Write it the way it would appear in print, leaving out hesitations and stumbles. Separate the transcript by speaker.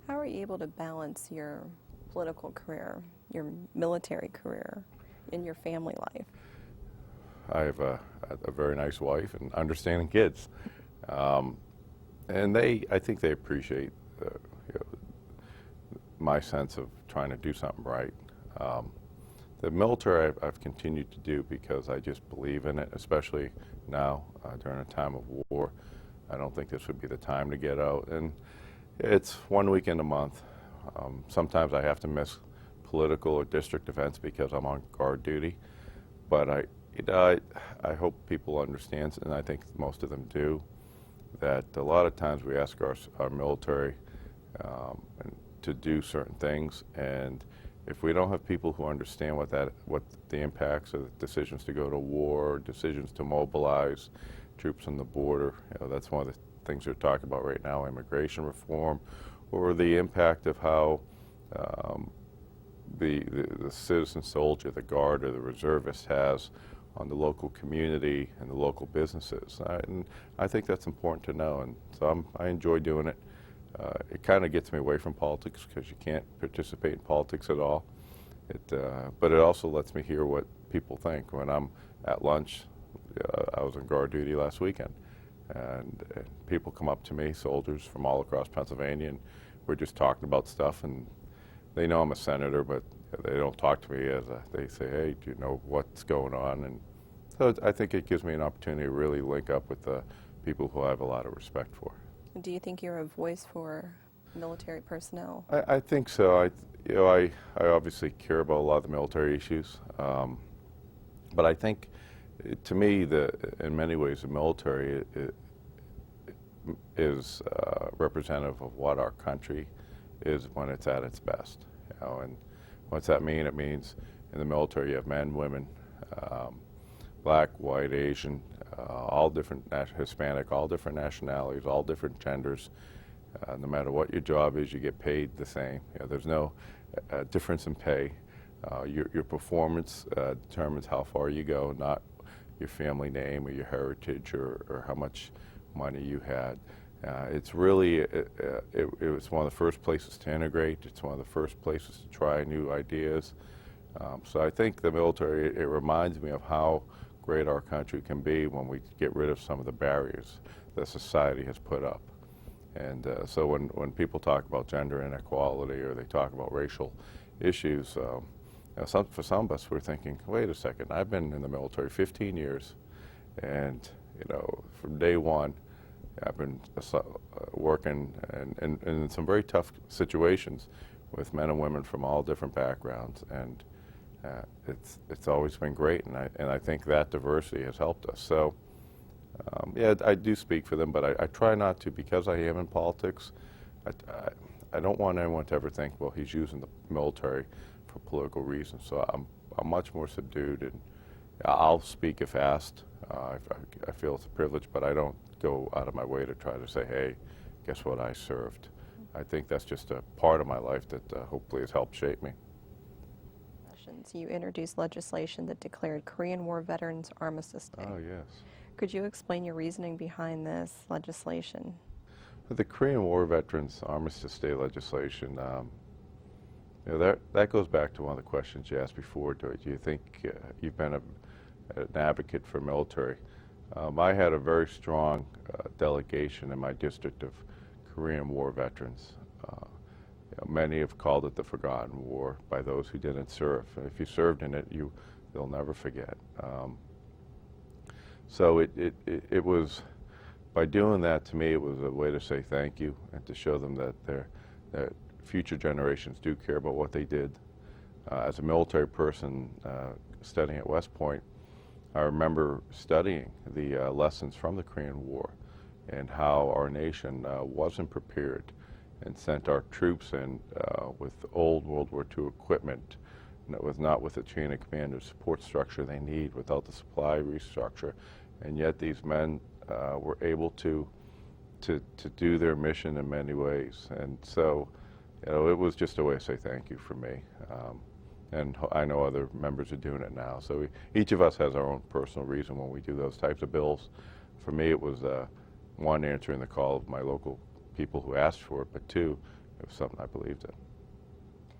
Speaker 1: How are you able to balance your political career, your military career, in your family life?
Speaker 2: I have a very nice wife and understanding kids, and I think they appreciate you know, my sense of trying to do something right. Um, the military I've continued to do because I just believe in it, especially now during a time of war. I don't think this would be the time to get out, and it's 1 weekend a month. Sometimes I have to miss political or district events because I'm on guard duty, but I hope people understand, and I think most of them do, that a lot of times we ask our military to do certain things, and if we don't have people who understand what the impacts of decisions to go to war, decisions to mobilize troops on the border, that's one of the things they're talking about right now, immigration reform, or the impact of how the citizen soldier, the guard, or the reservist has on the local community and the local businesses. And I think that's important to know, and so I enjoy doing it. It kind of gets me away from politics because you can't participate in politics at all. But it also lets me hear what people think. When I'm at lunch, I was on guard duty last weekend, and people come up to me, soldiers from all across Pennsylvania, and we're just talking about stuff, and they know I'm a senator, but they don't talk to me they say, hey, do you know what's going on? And so I think it gives me an opportunity to really link up with the people who I have a lot of respect for.
Speaker 1: Do you think you're a voice for military personnel?
Speaker 2: I think so. I obviously care about a lot of the military issues, but I think, to me, in many ways, the military is representative of what our country is when it's at its best. And what's that mean? It means in the military you have men, women, black, white, Asian, all different, Hispanic, all different nationalities, all different genders. No matter what your job is, you get paid the same. There's no difference in pay. Your performance determines how far you go, not your family name or your heritage or how much money you had. It's really, it was one of the first places to integrate. It's one of the first places to try new ideas. So I think the military, it reminds me of how great our country can be when we get rid of some of the barriers that society has put up. And so when people talk about gender inequality or they talk about racial issues, for some of us we're thinking, wait a second, I've been in the military 15 years, and from day one I've been working in some very tough situations with men and women from all different backgrounds, and it's always been great, and I think that diversity has helped us. So yeah, I do speak for them, but I try not to, because I am in politics. I don't want anyone to ever think, well, he's using the military for political reasons. So I'm much more subdued, and I'll speak if asked. I feel it's a privilege, but I don't go out of my way to try to say, hey, guess what, I served. I think that's just a part of my life that hopefully has helped shape me.
Speaker 1: You introduced legislation that declared Korean War Veterans Armistice Day.
Speaker 2: Oh, yes.
Speaker 1: Could you explain your reasoning behind this legislation?
Speaker 2: The Korean War Veterans Armistice Day legislation, that goes back to one of the questions you asked before. Do you think you've been an advocate for military? I had a very strong delegation in my district of Korean War veterans. Many have called it the forgotten war by those who didn't serve. If you served in it, they'll never forget. So it was, by doing that, to me, it was a way to say thank you and to show them that future generations do care about what they did. As a military person studying at West Point, I remember studying the lessons from the Korean War and how our nation wasn't prepared and sent our troops in with old World War II equipment, not with the chain of command or support structure they need, without the supply restructure, and yet these men were able to do their mission in many ways. And so, it was just a way to say thank you for me. And I know other members are doing it now. So each of us has our own personal reason when we do those types of bills. For me, it was one, answering the call of my local people who asked for it, but two, It was something I believed in.